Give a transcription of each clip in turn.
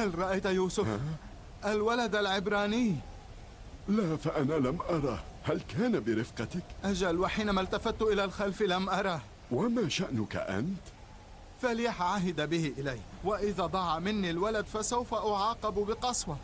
هل رأيت يوسف؟ الولد العبراني. لا، فأنا لم أره. هل كان برفقتك؟ أجل، وحينما التفت إلى الخلف لم أره. وما شأنك أنت؟ فليح عهد به إلي، وإذا ضاع مني الولد فسوف أعاقب بقسوة.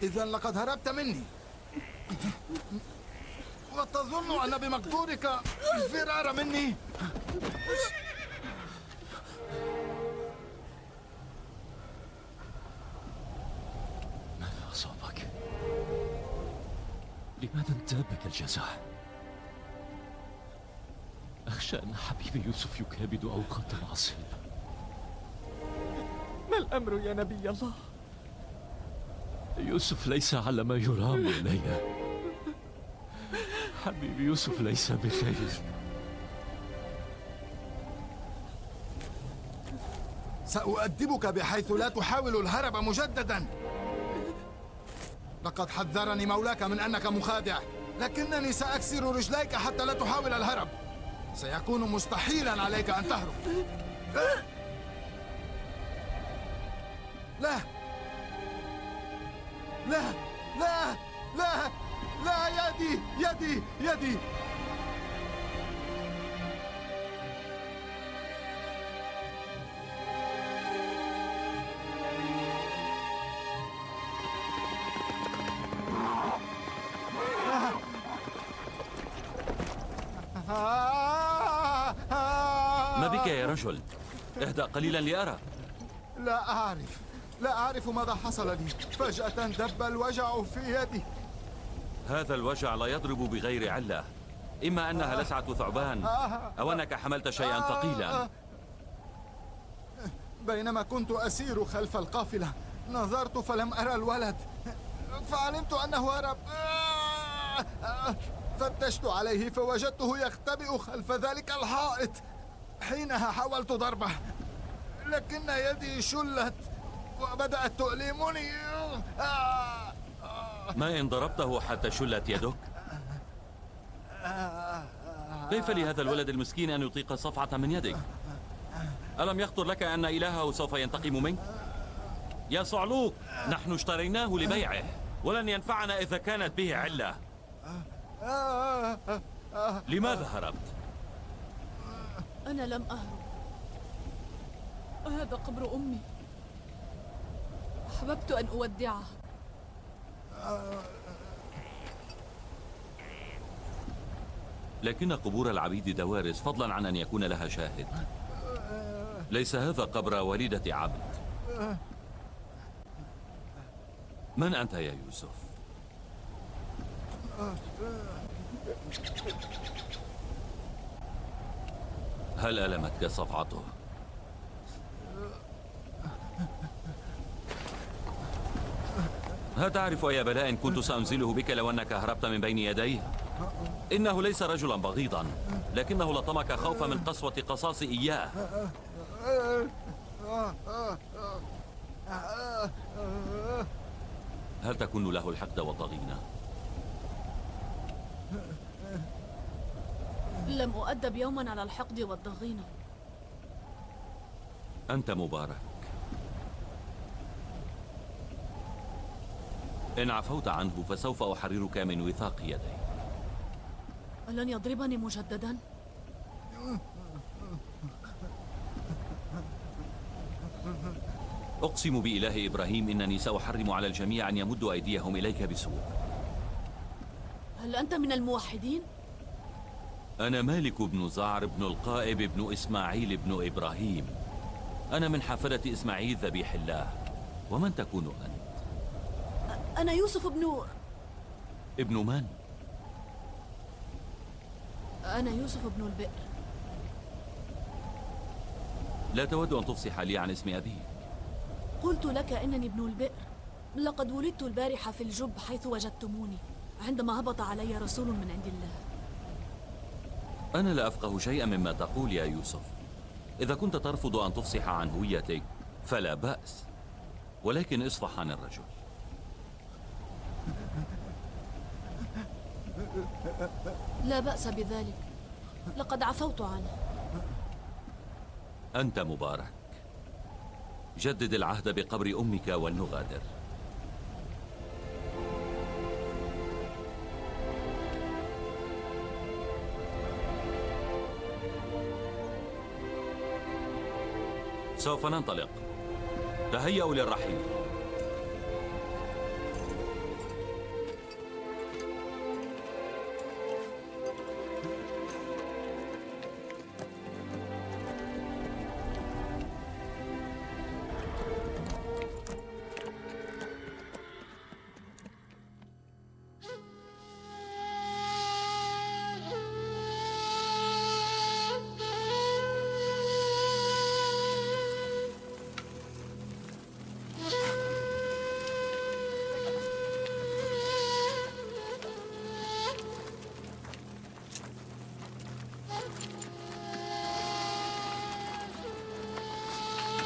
إذن لقد هربت مني، وتظن أن بمقدورك الفرار مني؟ ماذا أصابك؟ لماذا انتابك الجزع؟ أخشى أن حبيبي يوسف يكابد أوقاتا عصيبة. ما الأمر يا نبي الله؟ يوسف ليس على ما يرام يا ليلى. حبيبي يوسف ليس بخير. سأؤدبك بحيث لا تحاول الهرب مجددا. لقد حذرني مولاك من أنك مخادع، لكنني سأكسر رجليك حتى لا تحاول الهرب. سيكون مستحيلا عليك أن تهرب. لا لا لا لا لا، يدي يدي يدي. ما بك يا رجل؟ اهدأ قليلا لأرى. لا أعرف ماذا حصل لي. فجأة دب الوجع في يدي. هذا الوجع لا يضرب بغير علة. إما أنها لسعة ثعبان أو أنك حملت شيئا ثقيلا. بينما كنت أسير خلف القافلة نظرت فلم أرى الولد، فعلمت أنه هرب. فتشت عليه فوجدته يختبئ خلف ذلك الحائط. حينها حاولت ضربه، لكن يدي شلت وبدأت تؤلمني. ما إن ضربته حتى شلت يدك؟ كيف لهذا الولد المسكين أن يطيق صفعة من يدك؟ ألم يخطر لك أن إلهه سوف ينتقم منك؟ يا صعلوك، نحن اشتريناه لبيعه، ولن ينفعنا إذا كانت به علة. لماذا هربت؟ أنا لم أهرب. هذا قبر أمي، أحببت أن أودعها. لكن قبور العبيد دوارس، فضلا عن أن يكون لها شاهد. ليس هذا قبر والدة عبد. من أنت يا يوسف؟ هل ألمتك صفعته؟ هل تعرف أي بلاء كنت سأنزله بك لو أنك هربت من بين يديه؟ إنه ليس رجلا بغيضا، لكنه لطمك خوفا من قسوة قصاص إياه. هل تكن له الحقد والضغينة؟ لم أؤدب يوما على الحقد والضغينة. أنت مبارك. إن عفوت عنه فسوف أحررك من وثاق يدي. ألن يضربني مجددا؟ أقسم بإله إبراهيم إنني سأحرم على الجميع أن يمدوا أيديهم إليك بسوء. هل أنت من الموحدين؟ أنا مالك بن زعر بن القائب بن إسماعيل بن إبراهيم. أنا من حفدة إسماعيل ذبيح الله. ومن تكون أنت؟ أنا يوسف بن... ابن من؟ أنا يوسف بن البئر. لا تود أن تفصح لي عن اسم أبيك؟ قلت لك إنني ابن البئر. لقد ولدت البارحة في الجب حيث وجدتموني، عندما هبط علي رسول من عند الله. أنا لا أفقه شيئا مما تقول يا يوسف. إذا كنت ترفض أن تفصح عن هويتك فلا بأس، ولكن اصفح عن الرجل. لا بأس بذلك، لقد عفوت عنه. أنت مبارك. جدد العهد بقبر أمك ولنغادر. سوف ننطلق، تهيأوا للرحيل.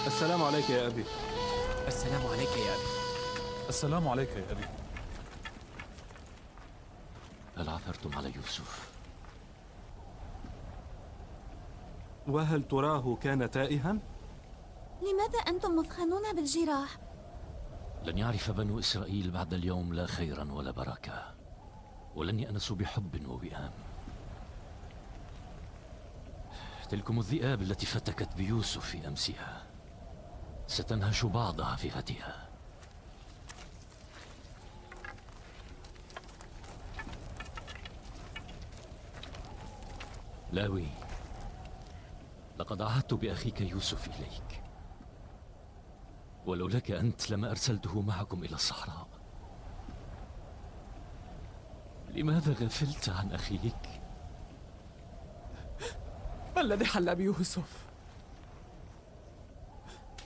السلام عليك يا أبي. السلام عليك يا أبي. السلام عليك يا أبي. هل عثرتم على يوسف؟ وهل تراه كان تائها؟ لماذا أنتم مثخنون بالجراح؟ لن يعرف بنو إسرائيل بعد اليوم لا خيرا ولا بركة، ولن يأنسوا بحب ووئام. تلكم الذئاب التي فتكت بيوسف في أمسها ستنهش بعضها في غدها. لاوي، لقد عهدت بأخيك يوسف إليك، ولولاك أنت لما أرسلته معكم إلى الصحراء. لماذا غفلت عن أخيك؟ ما الذي حل بيوسف؟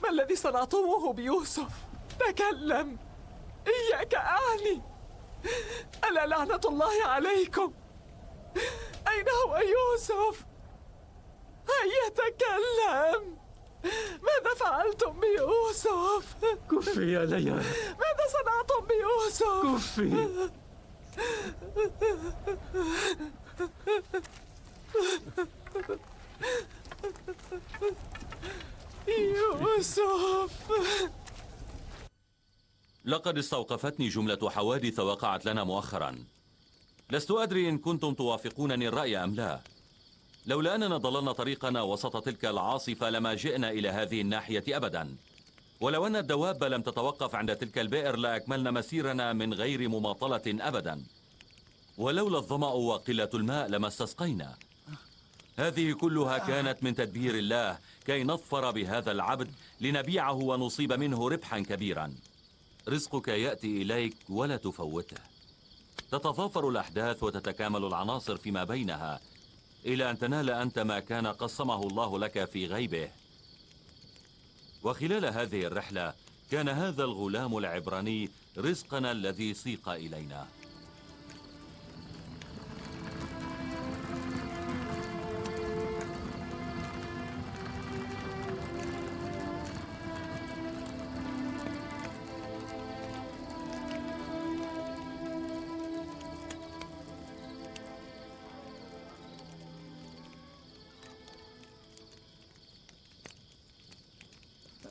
ما الذي صنعتموه بيوسف؟ تكلم، إياك أعني. ألا لعنة الله عليكم؟ أين هو يوسف؟ هيا تكلم. ماذا فعلتم بيوسف؟ كفي يا ليلى. ماذا صنعتم بيوسف؟ كفي. يوسف. لقد استوقفتني جملة حوادث وقعت لنا مؤخرا. لست أدري إن كنتم توافقونني الرأي أم لا. لولا أننا ضللنا طريقنا وسط تلك العاصفة لما جئنا إلى هذه الناحية أبدا. ولو أن الدواب لم تتوقف عند تلك البئر لأكملنا مسيرنا من غير مماطلة أبدا. ولولا الظمأ وقلة الماء لما استسقينا. هذه كلها كانت من تدبير الله كي نظفر بهذا العبد لنبيعه ونصيب منه ربحا كبيرا. رزقك يأتي إليك ولا تفوته. تتضافر الأحداث وتتكامل العناصر فيما بينها إلى أن تنال أنت ما كان قسمه الله لك في غيبه. وخلال هذه الرحلة كان هذا الغلام العبراني رزقنا الذي سيق إلينا.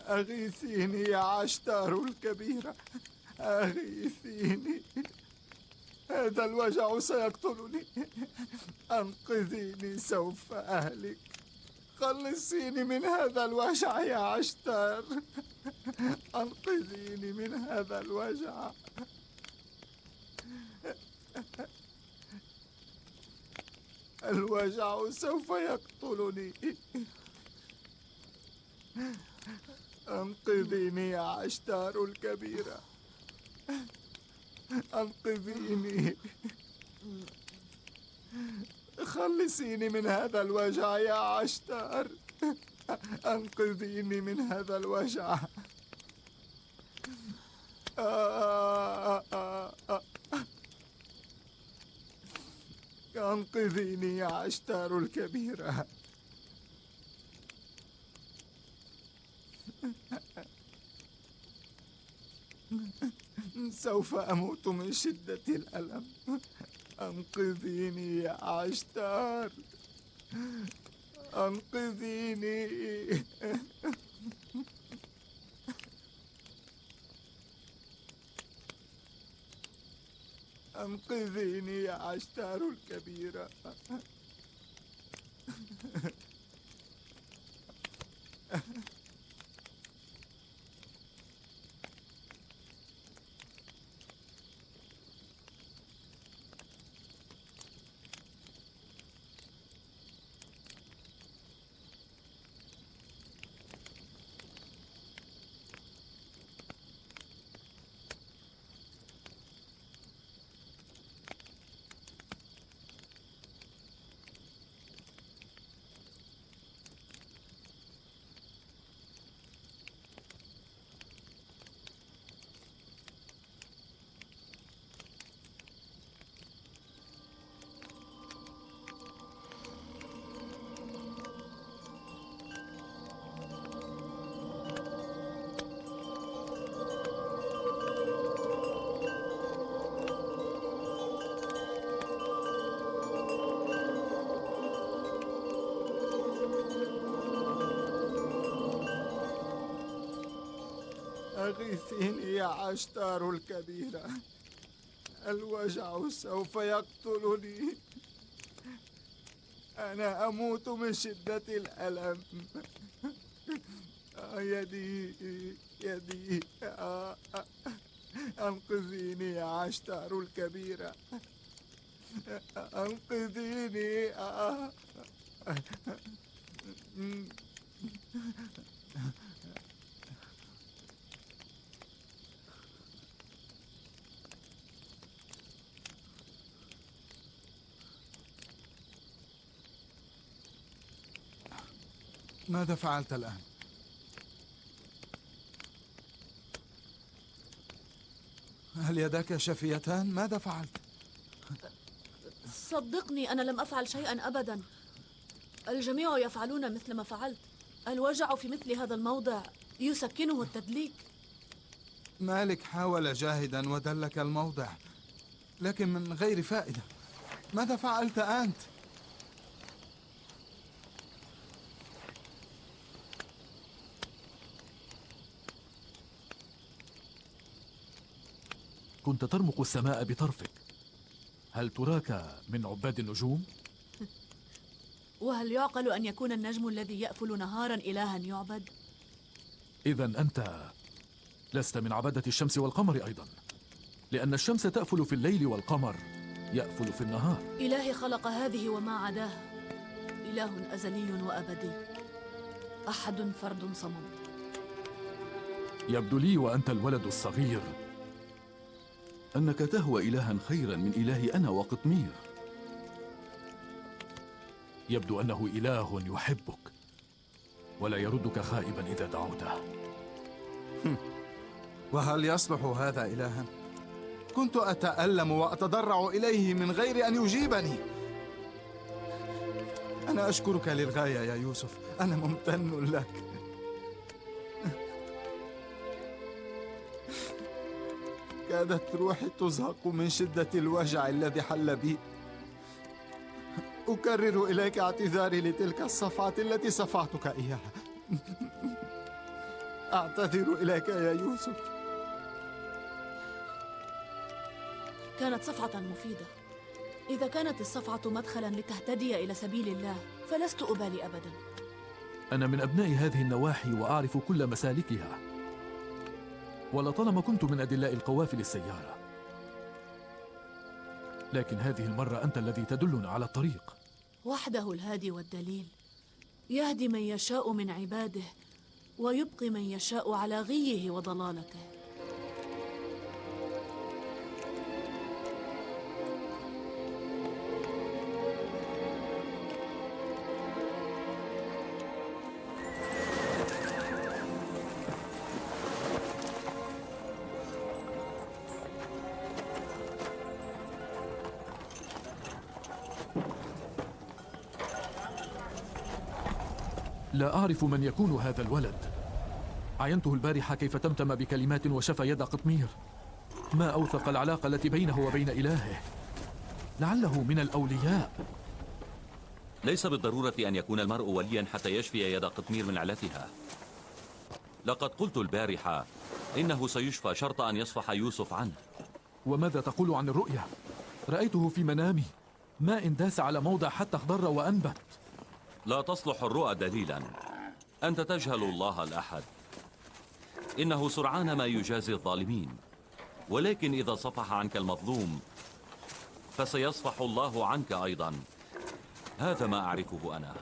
أغيثيني يا عشتار الكبيرة، أغيثيني، هذا الوجع سيقتلني. أنقذيني سوف أهلك. خلصيني من هذا الوجع يا عشتار، أنقذيني من هذا الوجع. الوجع سوف يقتلني. أنقذيني يا عشتار الكبيرة، أنقذيني. خلصيني من هذا الوجع يا عشتار، أنقذيني من هذا الوجع. أنقذيني يا عشتار الكبيرة. سوف أموت من شدة الألم. أنقذيني يا عشتار، أنقذيني. أنقذيني يا عشتار الكبيرة. أغيثيني يا عشتار الكبيرة، الوجع سوف يقتلني. أنا أموت من شدة الألم. يدي يدي. أنقذيني يا عشتار الكبيرة، أنقذيني. ماذا فعلت الآن؟ هل يداك شفيتان؟ ماذا فعلت؟ صدقني أنا لم أفعل شيئا أبدا. الجميع يفعلون مثل ما فعلت. الوجع في مثل هذا الموضع يسكنه التدليك. مالك حاول جاهدا ودلك الموضع، لكن من غير فائدة. ماذا فعلت أنت؟ كنت ترمق السماء بطرفك. هل تراك من عباد النجوم؟ وهل يعقل أن يكون النجم الذي يأفل نهارا إلها يعبد؟ إذن أنت لست من عبادة الشمس والقمر أيضا، لأن الشمس تأفل في الليل والقمر يأفل في النهار. إلهي خلق هذه وما عداها، إله أزلي وأبدي، أحد فرد صمد. يبدو لي وأنت الولد الصغير أنك تهوى إلها خيرا من إلهي أنا وقطمير. يبدو أنه إله يحبك ولا يردك خائبا إذا دعوته. وهل يصلح هذا إلها؟ كنت أتألم وأتضرع إليه من غير أن يجيبني. أنا أشكرك للغاية يا يوسف، أنا ممتن لك. كادت روحي تزهق من شدة الوجع الذي حل بي. أكرر إليك اعتذاري لتلك الصفعة التي صفعتك إياها. أعتذر إليك يا يوسف. كانت صفعة مفيدة. إذا كانت الصفعة مدخلا لتهتدي إلى سبيل الله فلست أبالي أبدا. أنا من أبناء هذه النواحي وأعرف كل مسالكها، ولطالما كنت من أدلاء القوافل السيارة، لكن هذه المرة أنت الذي تدلنا على الطريق. وحده الهادي والدليل، يهدي من يشاء من عباده ويبقي من يشاء على غيه وضلالته. لا أعرف من يكون هذا الولد. عينته البارحة كيف تمتم بكلمات وشفى يد قطمير. ما أوثق العلاقة التي بينه وبين إلهه. لعله من الأولياء. ليس بالضرورة أن يكون المرء وليا حتى يشفي يد قطمير من علتها. لقد قلت البارحة إنه سيشفى شرط أن يصفح يوسف عنه. وماذا تقول عن الرؤيا؟ رأيته في منامي، ماء داس على موضع حتى اخضر وأنبت. لا تصلح الرؤى دليلا. أنت تجهل الله الأحد. إنه سرعان ما يجازي الظالمين، ولكن إذا صفح عنك المظلوم فسيصفح الله عنك أيضا. هذا ما أعرفه أنا.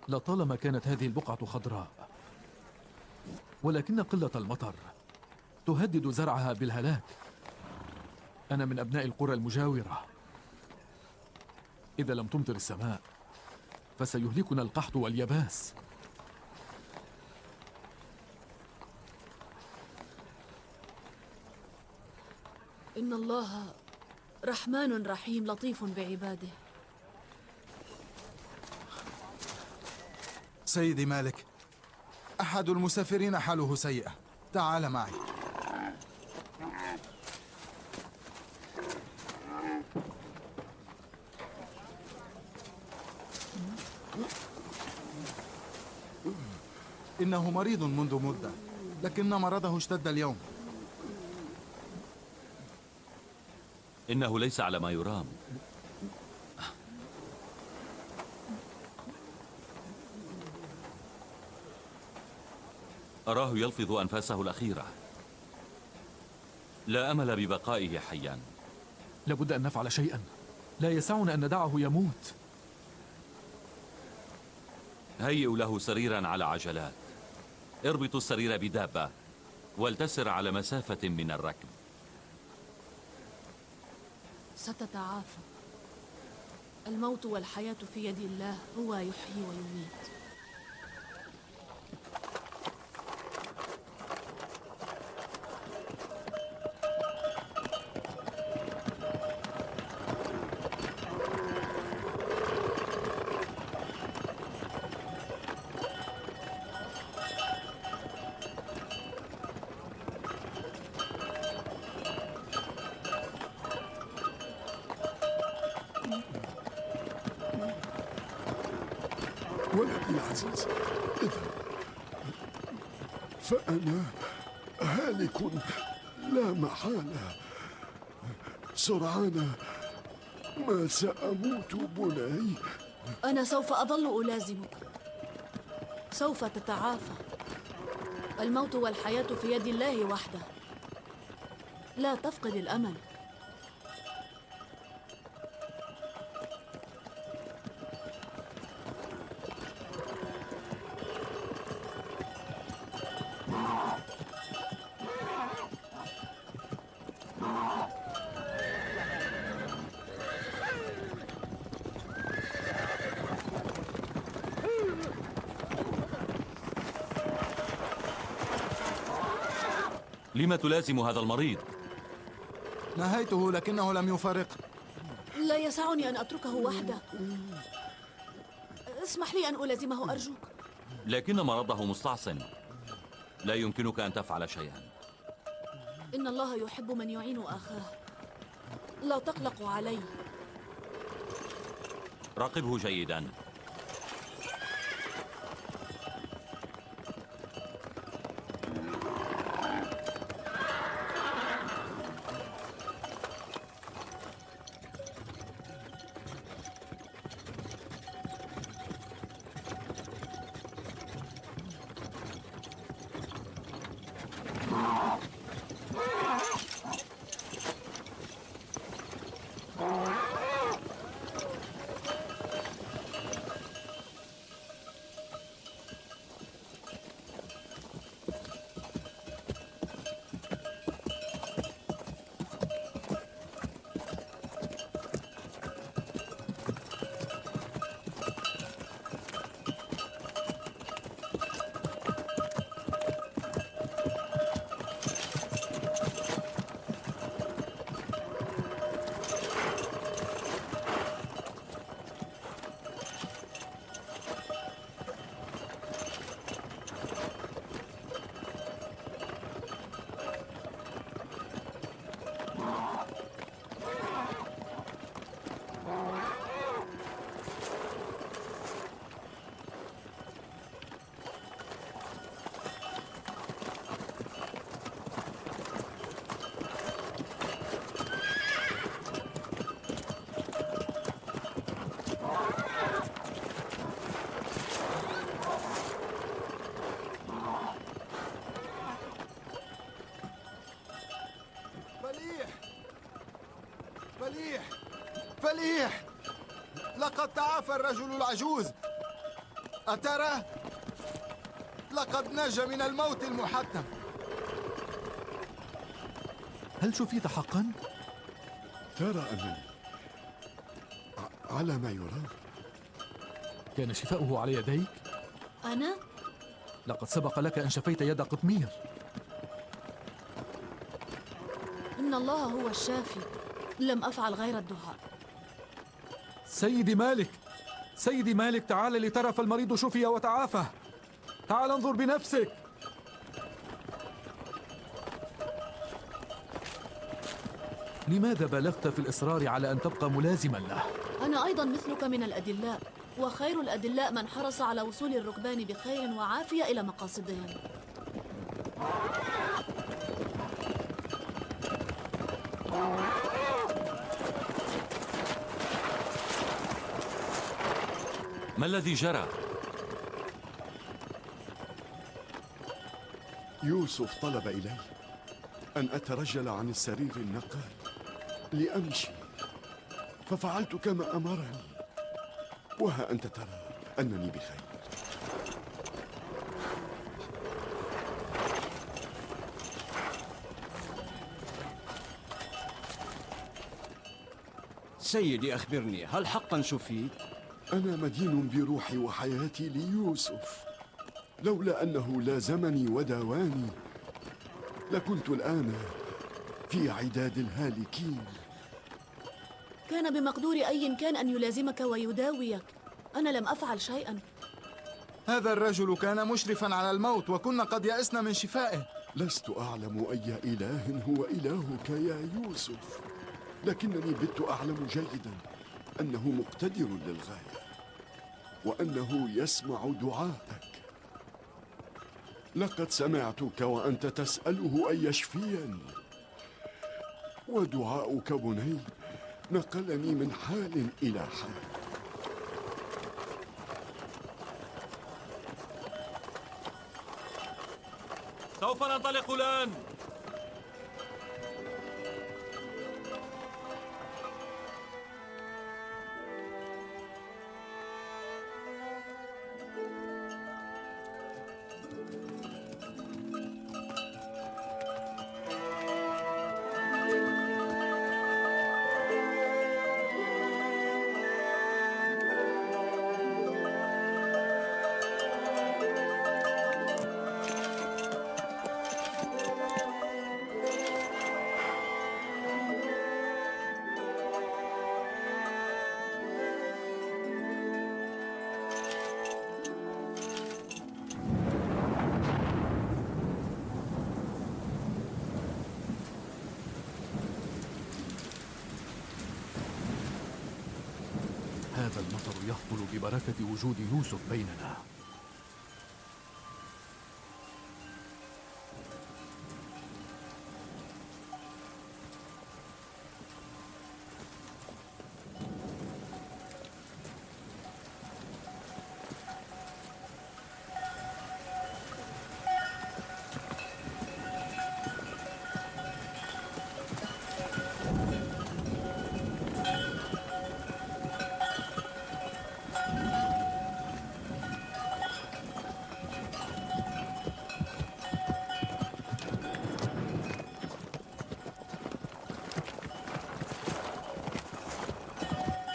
لطالما كانت هذه البقعة خضراء، ولكن قلة المطر تهدد زرعها بالهلاك. أنا من أبناء القرى المجاورة. إذا لم تمطر السماء فسيهلكنا القحط واليباس. إن الله رحمن رحيم لطيف بعباده. سيدي مالك، أحد المسافرين حاله سيئة. تعال معي. إنه مريض منذ مدة، لكن مرضه اشتد اليوم. إنه ليس على ما يرام. أراه يلفظ أنفاسه الأخيرة. لا أمل ببقائه حيا. لابد أن نفعل شيئا. لا يسعنا أن ندعه يموت. هيئوا له سريرا على عجلات. اربطوا السرير بدابة ولتسر على مسافة من الركب. ستتعافى. الموت والحياة في يد الله، هو يحيي ويميت. ولدي العزيز، إذا فأنا هالك لا محالة. سرعان ما سأموت بني. أنا سوف أظل ألازمك. سوف تتعافى. الموت والحياة في يد الله وحده. لا تفقد الأمل. لما تلازم هذا المريض؟ نهيته لكنه لم يفارق. لا يسعني أن أتركه وحده. اسمح لي أن ألازمه أرجوك. لكن مرضه مستعصٍ. لا يمكنك أن تفعل شيئا. إن الله يحب من يعين أخاه. لا تقلقوا عليه. راقبه جيدا. فليح فليح، لقد تعافى الرجل العجوز، أترى؟ لقد نجا من الموت المحتم. هل شفيت حقا؟ ترى أنني على ما يرام. كان شفاؤه على يديك؟ أنا؟ لقد سبق لك أن شفيت يد قطمير. إن الله هو الشافي، لم أفعل غير الدعاء. سيدي مالك، سيدي مالك، تعال لترى، فالمريض شفي وتعافى. تعال انظر بنفسك. لماذا بالغت في الإصرار على أن تبقى ملازما له؟ أنا أيضا مثلك من الأدلاء، وخير الأدلاء من حرص على وصول الركبان بخير وعافية إلى مقاصدهم. ما الذي جرى؟ يوسف طلب إلي أن أترجل عن السرير النقال لأمشي، ففعلت كما أمرني، وها أنت ترى أنني بخير. سيدي أخبرني، هل حقا شفيت؟ أنا مدين بروحي وحياتي ليوسف، لولا أنه لازمني وداواني لكنت الآن في عداد الهالكين. كان بمقدور أي كان أن يلازمك ويداويك، أنا لم أفعل شيئا. هذا الرجل كان مشرفا على الموت، وكنا قد يأسنا من شفائه. لست أعلم أي إله هو إلهك يا يوسف، لكنني بت أعلم جيدا أنه مقتدر للغاية، وأنه يسمع دعاءك. لقد سمعتك وأنت تسأله أن يشفيني، ودعاؤك بني نقلني من حال إلى حال. سوف ننطلق الآن. هذا المطر يهطل ببركة وجود يوسف بيننا.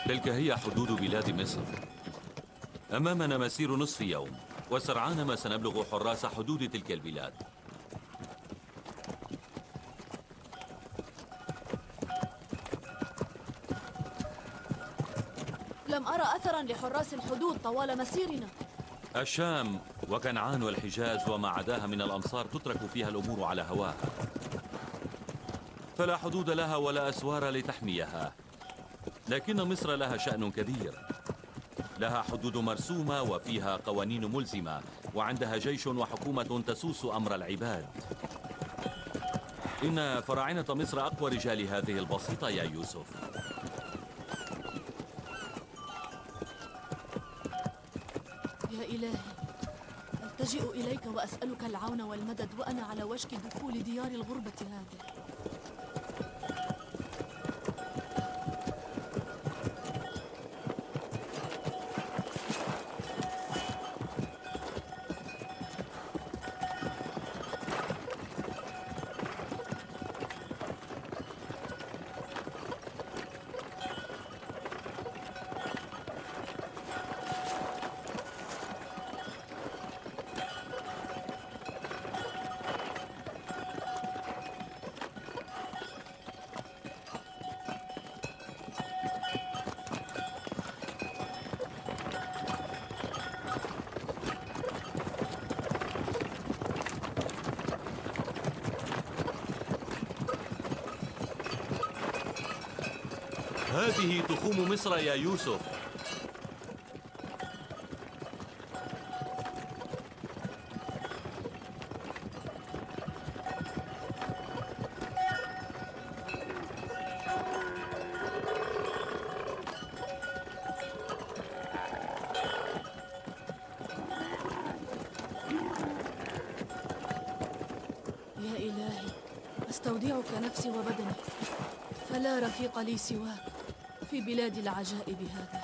تلك هي حدود بلاد مصر. أمامنا مسير نصف يوم، وسرعان ما سنبلغ حراس حدود تلك البلاد. لم أرى أثرا لحراس الحدود طوال مسيرنا. الشام وكنعان والحجاز وما عداها من الأمصار تترك فيها الأمور على هواها، فلا حدود لها ولا أسوار لتحميها. لكن مصر لها شأن كبير، لها حدود مرسومة وفيها قوانين ملزمة، وعندها جيش وحكومة تسوس أمر العباد. إن فراعنة مصر أقوى رجال هذه البسيطة يا يوسف. يا إلهي، ألتجئ إليك وأسألك العون والمدد وأنا على وشك دخول ديار الغربة هذه. هذه تخوم مصر يا يوسف. يا إلهي، أستودعك نفسي وبدني، فلا رفيق لي سواك في بلاد العجائب هذه.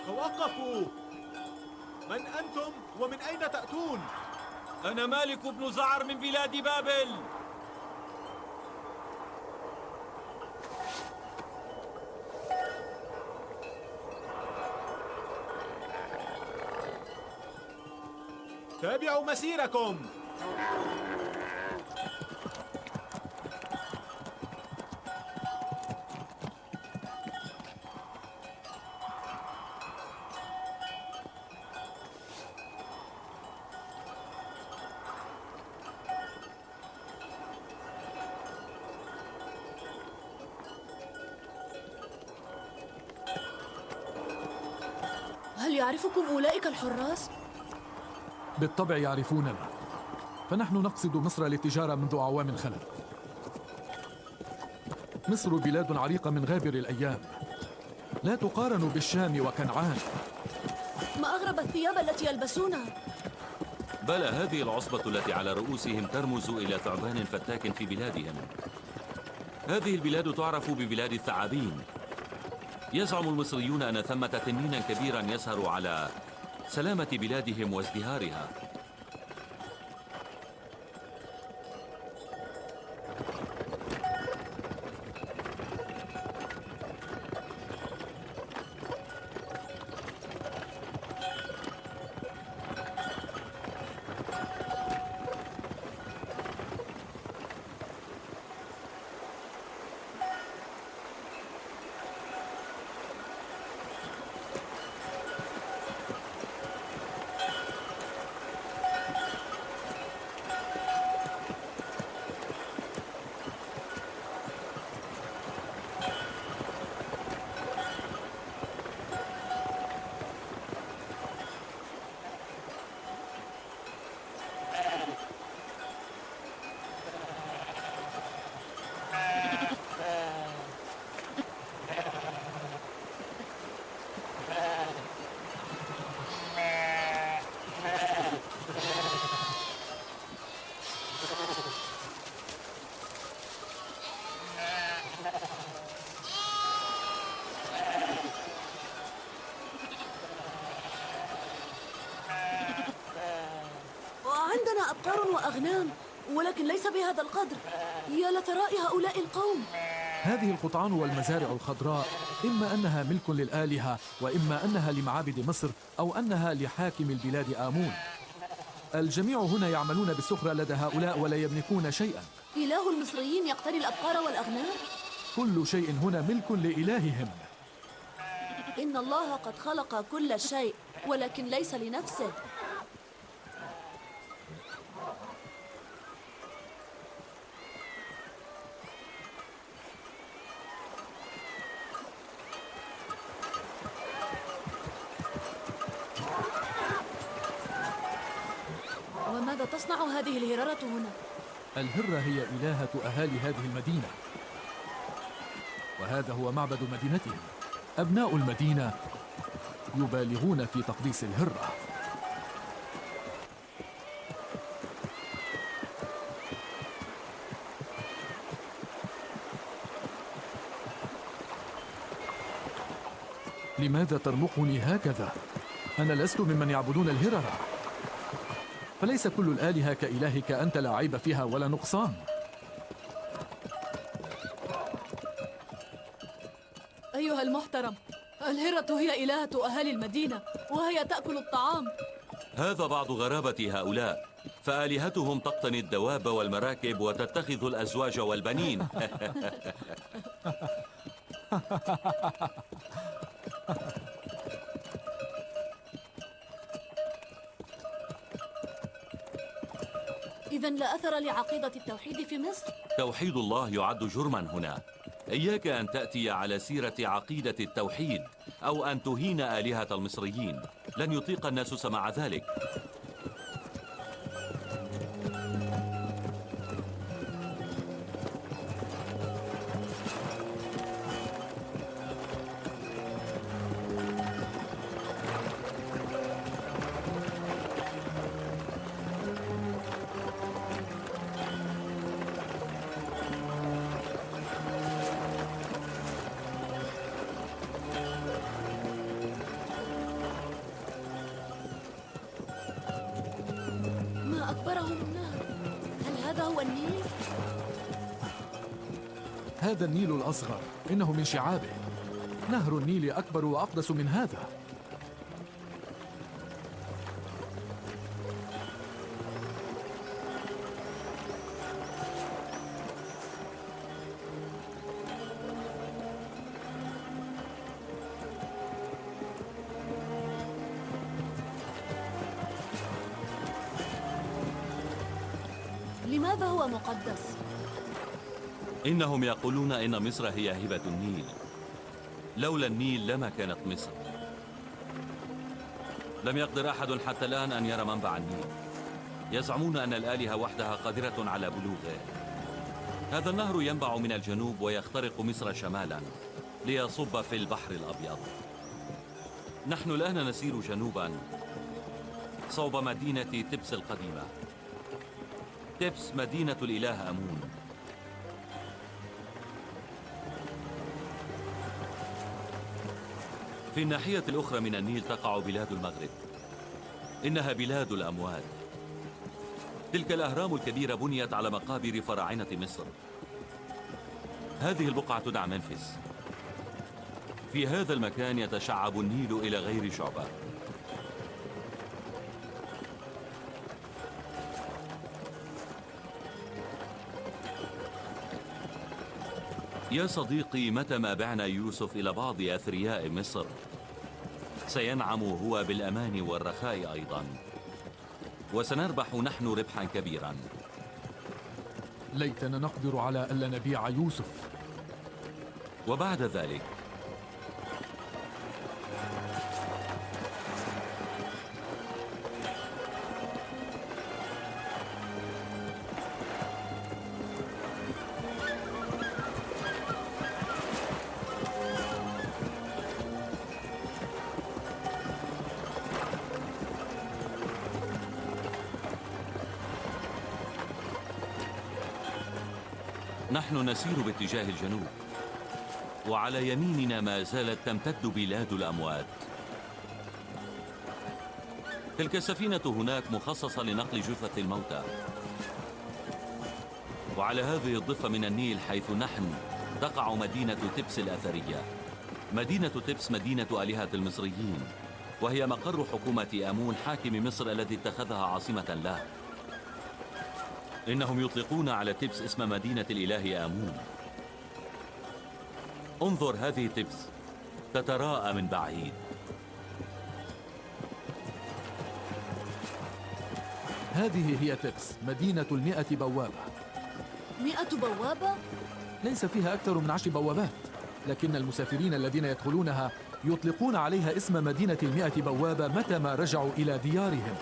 توقفوا! من أنتم ومن أين تأتون؟ أنا مالك بن زعر من بلاد بابل. تابعوا مسيركم. هل يعرفكم أولئك الحراس؟ بالطبع يعرفوننا، فنحن نقصد مصر للتجارة منذ أعوام خلت. مصر بلاد عريقة من غابر الأيام، لا تقارن بالشام وكنعان. ما أغرب الثياب التي يلبسونها. بلى، هذه العصبة التي على رؤوسهم ترمز إلى ثعبان فتاك في بلادهم. هذه البلاد تعرف ببلاد الثعابين. يزعم المصريون أن ثمة تنينا كبيرا يسهر على سلامة بلادهم وازدهارها. عندنا أبقار وأغنام، ولكن ليس بهذا القدر. يا لثراء هؤلاء القوم. هذه القطعان والمزارع الخضراء إما أنها ملك للآلهة، وإما أنها لمعابد مصر، أو أنها لحاكم البلاد آمون. الجميع هنا يعملون بالسخرة لدى هؤلاء ولا يملكون شيئا. إله المصريين يقتني الأبقار والأغنام؟ كل شيء هنا ملك لإلههم. إن الله قد خلق كل شيء، ولكن ليس لنفسه. وماذا تصنع هذه الهرارة هنا؟ الهرة هي إلهة أهالي هذه المدينة، وهذا هو معبد مدينتهم. أبناء المدينة يبالغون في تقديس الهرة. لماذا ترمقني هكذا؟ أنا لست ممن يعبدون الهرة، فليس كل الآلهة كإلهك أنت، لا عيب فيها ولا نقصان. أيها المحترم، الهرة هي إلهة أهالي المدينة، وهي تأكل الطعام. هذا بعض غرابة هؤلاء، فآلهتهم تقتني الدواب والمراكب وتتخذ الأزواج والبنين. إذا لا أثر لعقيدة التوحيد في مصر؟ توحيد الله يعد جرما هنا. إياك أن تأتي على سيرة عقيدة التوحيد أو أن تهين آلهة المصريين. لن يطيق الناس سماع ذلك. ما أكبرهم النهر. هل هذا هو النيل؟ هذا النيل الأصغر، إنه من شعابه. نهر النيل أكبر وأقدس من هذا. لماذا هو مقدس؟ إنهم يقولون إن مصر هي هبة النيل. لولا النيل لما كانت مصر. لم يقدر أحد حتى الآن أن يرى منبع النيل. يزعمون أن الآلهة وحدها قادرة على بلوغه. هذا النهر ينبع من الجنوب ويخترق مصر شمالا ليصب في البحر الأبيض. نحن الآن نسير جنوبا صوب مدينة تبس القديمة. تبس مدينة الإله أمون. في الناحية الأخرى من النيل تقع بلاد المغرب. إنها بلاد الأموات. تلك الأهرام الكبيرة بنيت على مقابر فراعنة مصر. هذه البقعة تدعى منفس. في هذا المكان يتشعب النيل إلى غير شعبة. يا صديقي، متى ما بعنا يوسف إلى بعض أثرياء مصر سينعم هو بالأمان والرخاء أيضا، وسنربح نحن ربحا كبيرا. ليتنا نقدر على ألا نبيع يوسف. وبعد ذلك نحن نسير باتجاه الجنوب، وعلى يميننا ما زالت تمتد بلاد الأموات. تلك السفينة هناك مخصصة لنقل جثث الموتى. وعلى هذه الضفة من النيل حيث نحن تقع مدينة تبس الأثرية. مدينة تبس مدينة آلهة المصريين، وهي مقر حكومة آمون حاكم مصر الذي اتخذها عاصمة له. إنهم يطلقون على تبس اسم مدينة الإله آمون. انظر، هذه تبس تتراءى من بعيد. هذه هي تبس، مدينة 100 بوابة. 100 بوابة؟ ليس فيها أكثر من 10 بوابات، لكن المسافرين الذين يدخلونها يطلقون عليها اسم مدينة 100 بوابة متى ما رجعوا إلى ديارهم.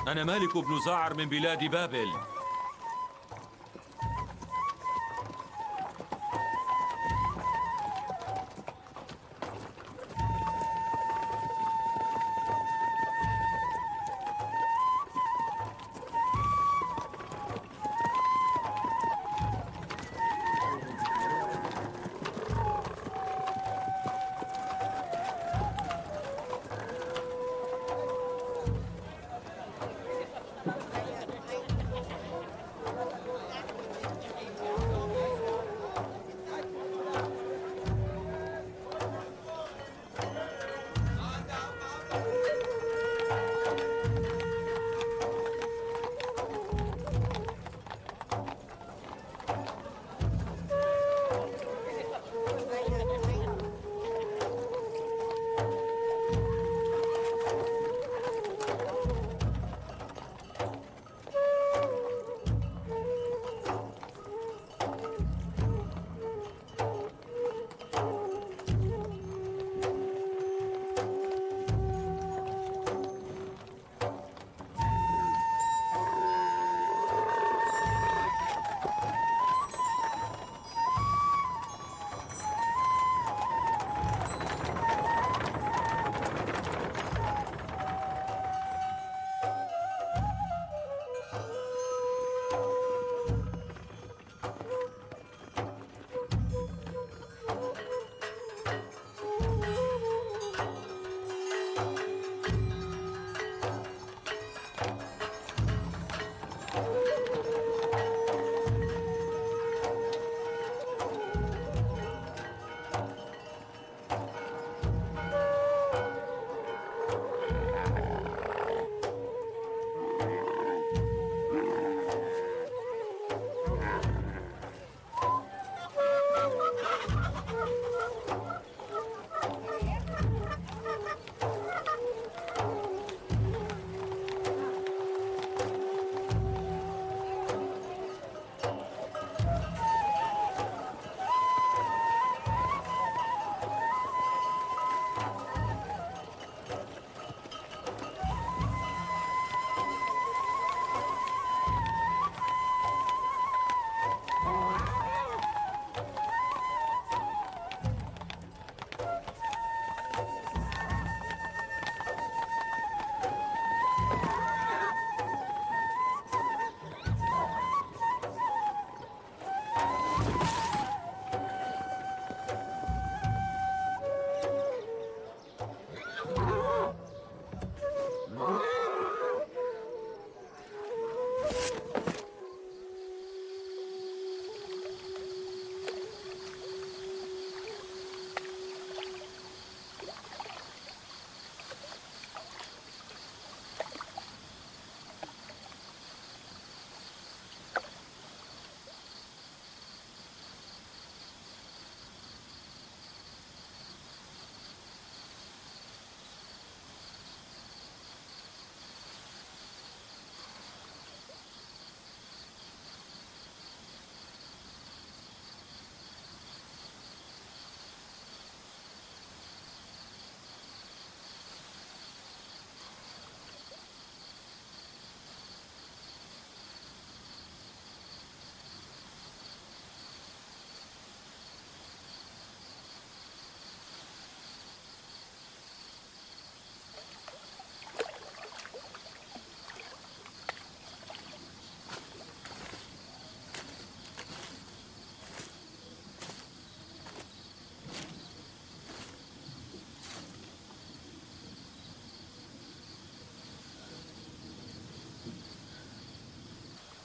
أنا مالك بن زعر من بلاد بابل.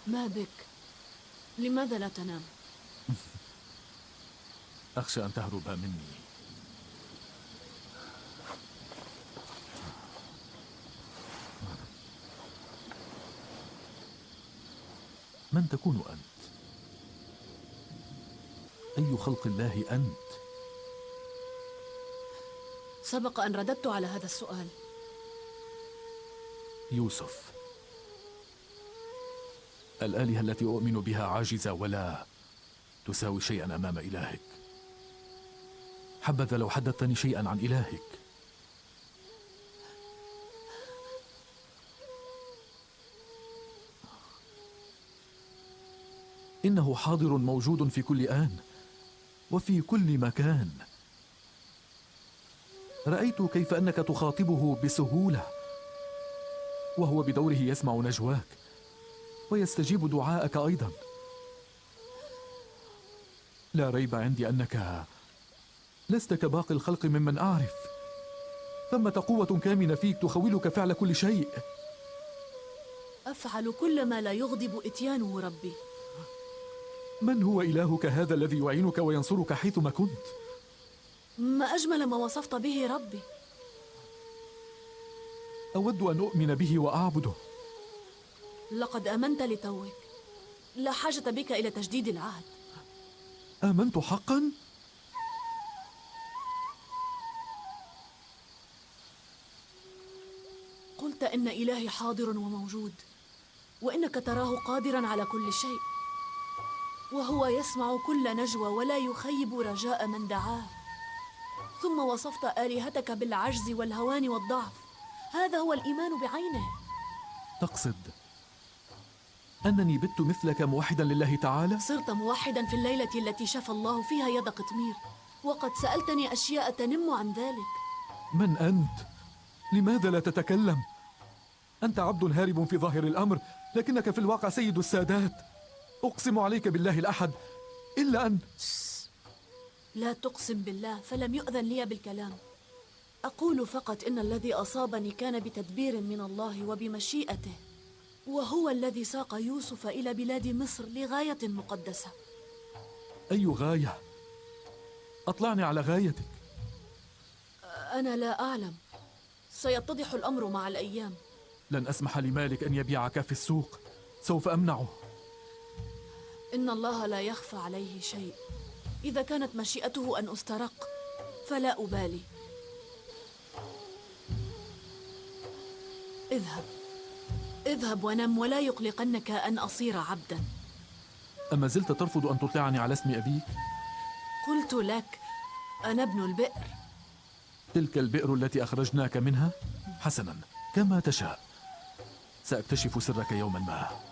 ما بك؟ لماذا لا تنام؟ أخشى أن تهرب مني. من تكون أنت؟ أي خلق الله أنت؟ سبق أن رددت على هذا السؤال. يوسف، الآلهة التي أؤمن بها عاجزة ولا تساوي شيئا أمام إلهك. حبذا لو حدثتني شيئا عن إلهك. إنه حاضر موجود في كل آن وفي كل مكان. رأيت كيف أنك تخاطبه بسهولة، وهو بدوره يسمع نجواك ويستجيب دعاءك أيضا. لا ريب عندي أنك لست كباقي الخلق ممن أعرف. ثمة قوة كامنة فيك تخولك فعل كل شيء. أفعل كل ما لا يغضب إتيانه ربي. من هو إلهك هذا الذي يعينك وينصرك حيثما كنت؟ ما أجمل ما وصفت به ربي. أود أن أؤمن به وأعبده. لقد آمنت لتوك، لا حاجة بك إلى تجديد العهد. آمنت حقا؟ قلت إن إلهي حاضر وموجود، وإنك تراه قادرا على كل شيء، وهو يسمع كل نجوى ولا يخيب رجاء من دعاه. ثم وصفت آلهتك بالعجز والهوان والضعف. هذا هو الإيمان بعينه. تقصد أنني بت مثلك موحدا لله تعالى؟ صرت موحدا في الليلة التي شفى الله فيها يد قطمير، وقد سألتني أشياء تنم عن ذلك. من أنت؟ لماذا لا تتكلم؟ أنت عبد هارب في ظاهر الأمر، لكنك في الواقع سيد السادات. أقسم عليك بالله الأحد إلا أن... لا تقسم بالله، فلم يؤذن لي بالكلام. أقول فقط إن الذي أصابني كان بتدبير من الله وبمشيئته، وهو الذي ساق يوسف إلى بلاد مصر لغاية مقدسة. أي غاية؟ أطلعني على غايتك. أنا لا أعلم، سيتضح الأمر مع الأيام. لن أسمح لمالك أن يبيعك في السوق، سوف أمنعه. إن الله لا يخفى عليه شيء. إذا كانت مشيئته أن أسترق فلا أبالي. اذهب اذهب ونم، ولا يقلقنك أن أصير عبدا. أما زلت ترفض أن تطلعني على اسم أبيك؟ قلت لك أنا ابن البئر. تلك البئر التي أخرجناك منها؟ حسنا، كما تشاء. سأكتشف سرك يوما ما.